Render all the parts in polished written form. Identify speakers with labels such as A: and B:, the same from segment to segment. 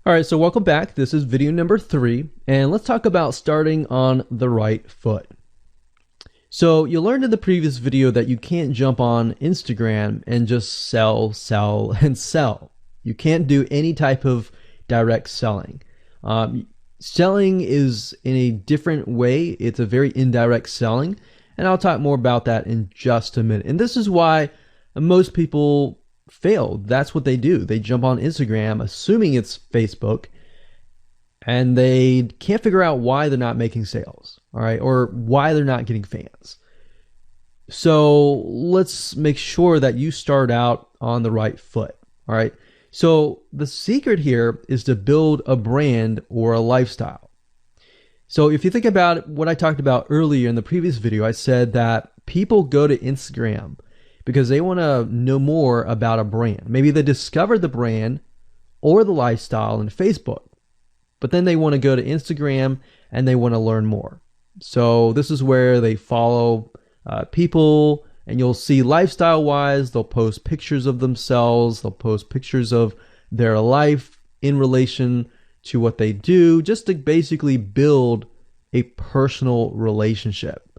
A: All right, so welcome back. This is video number 3, and let's talk about starting on the right foot. So you learned in the previous video that you can't jump on Instagram and just sell, and sell. You can't do any type of direct selling. Selling is in a different way. It's a very indirect selling, and I'll talk more about that in just a minute. And this is why most people fail. That's what they do. They jump on Instagram assuming it's Facebook, and they can't figure out why they're not making sales, all right, or why they're not getting fans. So let's make sure that you start out on the right foot, all right? So the secret here is to build a brand or a lifestyle. So if you think about what I talked about earlier in the previous video, I said that people go to Instagram because they want to know more about a brand. Maybe they discovered the brand or the lifestyle in Facebook, but then they want to go to Instagram and they want to learn more. So this is where they follow people, and you'll see lifestyle-wise, they'll post pictures of themselves, they'll post pictures of their life in relation to what they do, just to basically build a personal relationship.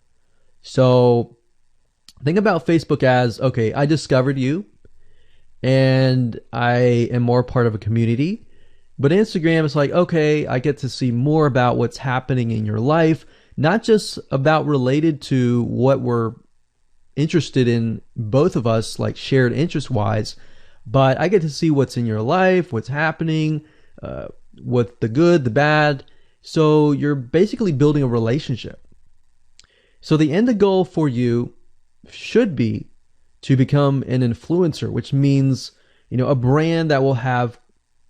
A: So think about Facebook as, okay, I discovered you and I am more part of a community. But Instagram is like, okay, I get to see more about what's happening in your life, not just about related to what we're interested in, both of us, like shared interest wise, but I get to see what's in your life, what's happening, what the good, the bad. So you're basically building a relationship. So the end goal for you should be to become an influencer, which means, a brand that will have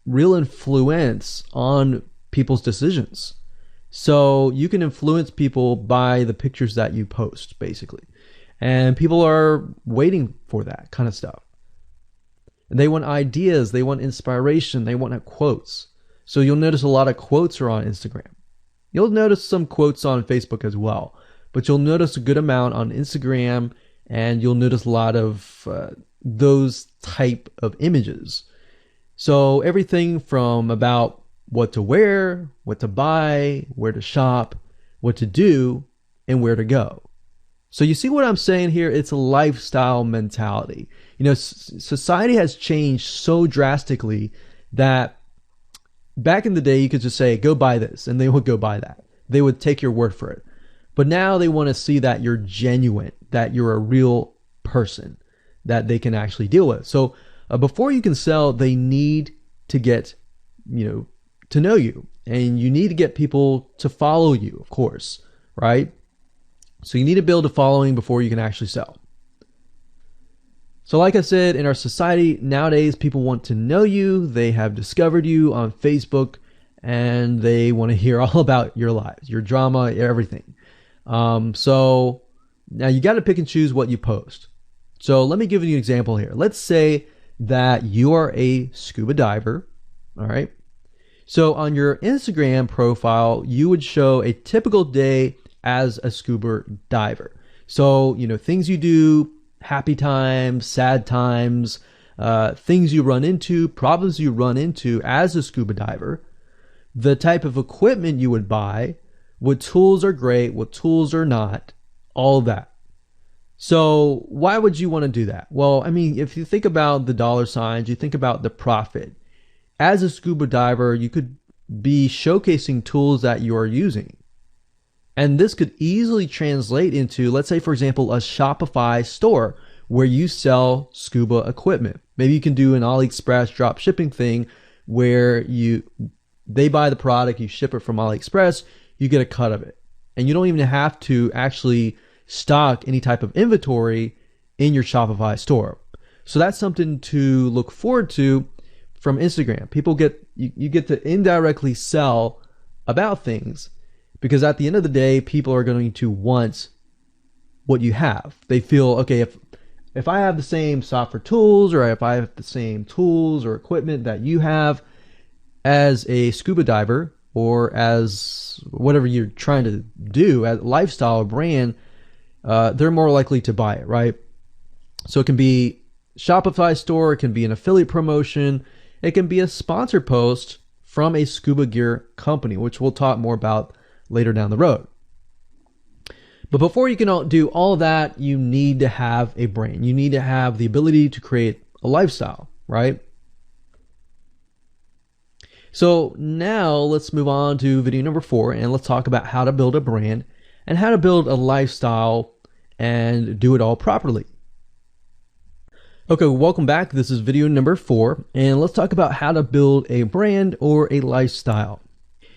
A: real influence on people's decisions. So you can influence people by the pictures that you post, basically. And people are waiting for that kind of stuff. They want ideas, they want inspiration, they want quotes. So you'll notice a lot of quotes are on Instagram. You'll notice some quotes on Facebook as well, but you'll notice a good amount on Instagram, and you'll notice a lot of those type of images. So everything from about what to wear, what to buy, where to shop, what to do, and where to go. So you see what I'm saying here? It's a lifestyle mentality. Society has changed so drastically that back in the day, you could just say, go buy this, and they would go buy that. They would take your word for it. But now they want to see that you're genuine, that you're a real person that they can actually deal with. So before you can sell, they need to get, to know you, and you need to get people to follow you, of course, right? So you need to build a following before you can actually sell. So like I said, in our society nowadays, people want to know you. They have discovered you on Facebook, and they want to hear all about your lives, your drama, everything. So now you got to pick and choose what you post. So let me give you an example here. Let's say that you are a scuba diver, all right? So on your Instagram profile, you would show a typical day as a scuba diver. So, things you do, happy times, sad times, things you run into, problems you run into as a scuba diver, the type of equipment you would buy, what tools are great, what tools are not, all that. So why would you want to do that? Well, if you think about the dollar signs, you think about the profit. As a scuba diver, you could be showcasing tools that you are using. And this could easily translate into, let's say, for example, a Shopify store where you sell scuba equipment. Maybe you can do an AliExpress drop shipping thing where they buy the product, you ship it from AliExpress, you get a cut of it. And you don't even have to actually stock any type of inventory in your Shopify store. So that's something to look forward to from Instagram. You get to indirectly sell about things, because at the end of the day, people are going to want what you have. They feel, okay, if I have the same software tools, or if I have the same tools or equipment that you have as a scuba diver, or as whatever you're trying to do, as a lifestyle or brand, they're more likely to buy it, right? So it can be Shopify store, it can be an affiliate promotion, it can be a sponsor post from a scuba gear company, which we'll talk more about later down the road. But before you can do all of that, you need to have a brand. You need to have the ability to create a lifestyle, right? So now let's move on to video number 4, and let's talk about how to build a brand and how to build a lifestyle and do it all properly. Okay, welcome back. This is video number 4, and let's talk about how to build a brand or a lifestyle.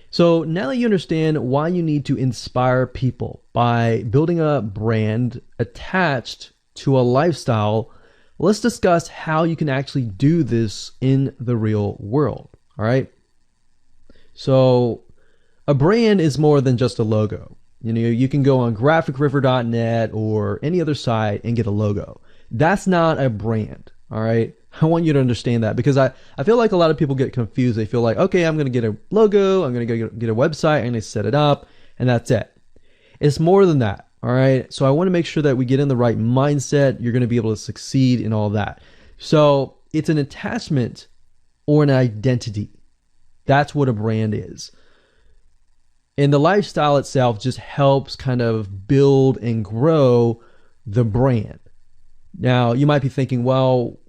A: So now that you understand why you need to inspire people by building a brand attached to a lifestyle, let's discuss how you can actually do this in the real world. All right. So a brand is more than just a logo. You know, you can go on graphicriver.net or any other site and get a logo. That's not a brand. All right. I want you to understand that, because I feel like a lot of people get confused. They feel like, okay, I'm going to get a logo, I'm going to get a website, I'm going to set it up, and that's it. It's more than that. All right. So I want to make sure that we get in the right mindset. You're going to be able to succeed in all of that. So it's an attachment or an identity. That's what a brand is. And the lifestyle itself just helps kind of build and grow the brand. Now, you might be thinking, well,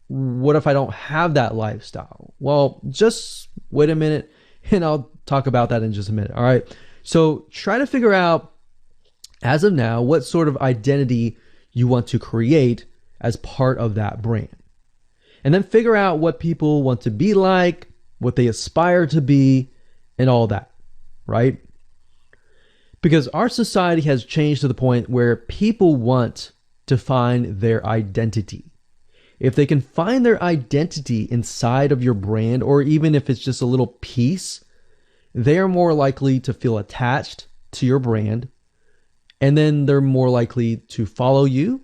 A: what if I don't have that lifestyle? Well, just wait a minute and I'll talk about that in just a minute. All right. So try to figure out, as of now, what sort of identity you want to create as part of that brand. And then figure out what people want to be like, what they aspire to be, and all that, right? Because our society has changed to the point where people want to find their identity. If they can find their identity inside of your brand, or even if it's just a little piece, they are more likely to feel attached to your brand. And then they're more likely to follow you.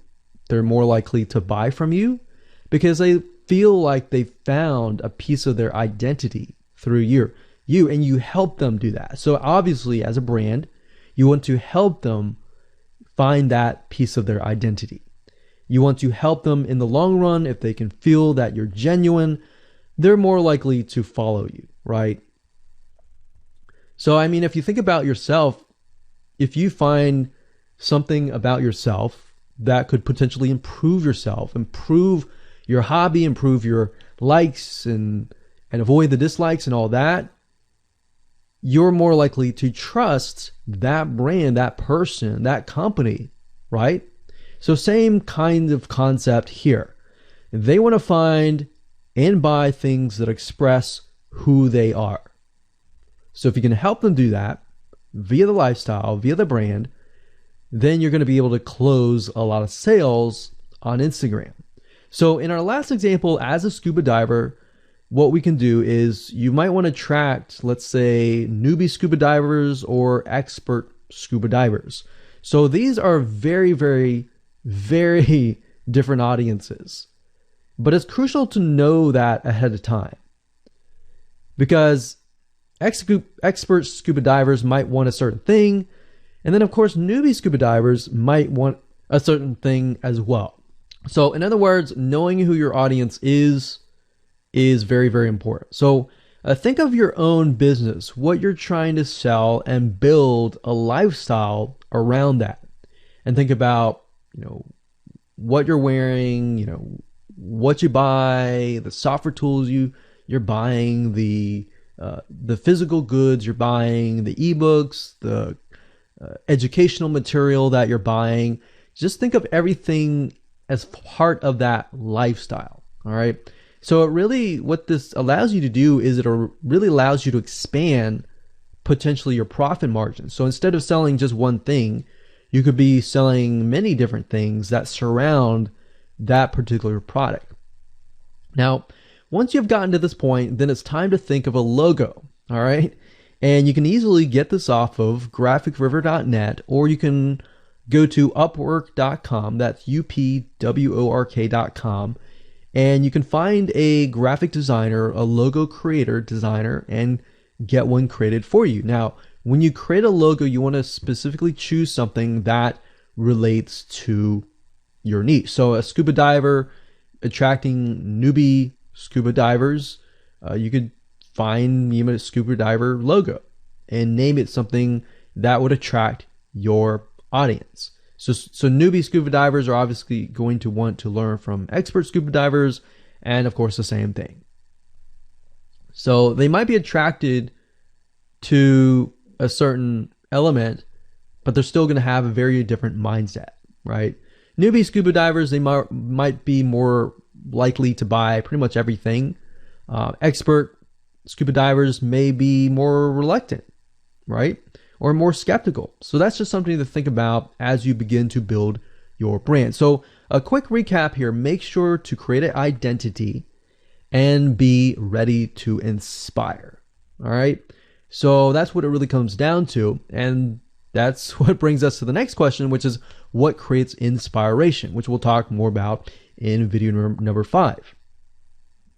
A: They're more likely to buy from you because they feel like they found a piece of their identity through you, and you help them do that. So obviously, as a brand, you want to help them find that piece of their identity. You want to help them in the long run. If they can feel that you're genuine, they're more likely to follow you, right? So, I mean, if you think about yourself, if you find something about yourself that could potentially improve yourself, improve your hobby, improve your likes, and avoid the dislikes and all that, you're more likely to trust that brand, that person, that company, right? So same kind of concept here. They want to find and buy things that express who they are. So if you can help them do that via the lifestyle, via the brand, then you're going to be able to close a lot of sales on Instagram. So in our last example, as a scuba diver, what we can do is you might want to attract, let's say, newbie scuba divers or expert scuba divers. So these are very, very, very different audiences. But it's crucial to know that ahead of time, because expert scuba divers might want a certain thing, and then of course newbie scuba divers might want a certain thing as well. So in other words, knowing who your audience is very, very important. So think of your own business, what you're trying to sell, and build a lifestyle around that. And think about, what you're wearing, what you buy, the software tools you're buying, the physical goods you're buying, the ebooks, the educational material that you're buying. Just think of everything as part of that lifestyle. All right. So what this allows you to do is it really allows you to expand potentially your profit margin. So instead of selling just one thing, you could be selling many different things that surround that particular product. Now, once you've gotten to this point, then it's time to think of a logo. All right. And you can easily get this off of graphicriver.net, or you can go to upwork.com. That's upwork.com. And you can find a graphic designer, a logo creator designer, and get one created for you. Now, when you create a logo, you want to specifically choose something that relates to your niche. So a scuba diver attracting newbie scuba divers, you could find a scuba diver logo and name it something that would attract your audience. So newbie scuba divers are obviously going to want to learn from expert scuba divers, and of course the same thing. So they might be attracted to a certain element, but they're still going to have a very different mindset, right? Newbie scuba divers, they might be more likely to buy pretty much everything. Expert scuba divers may be more reluctant, right? Or more skeptical. So that's just something to think about as you begin to build your brand. So a quick recap here: make sure to create an identity and be ready to inspire. All right. So that's what it really comes down to. And that's what brings us to the next question, which is what creates inspiration, which we'll talk more about in video number 5.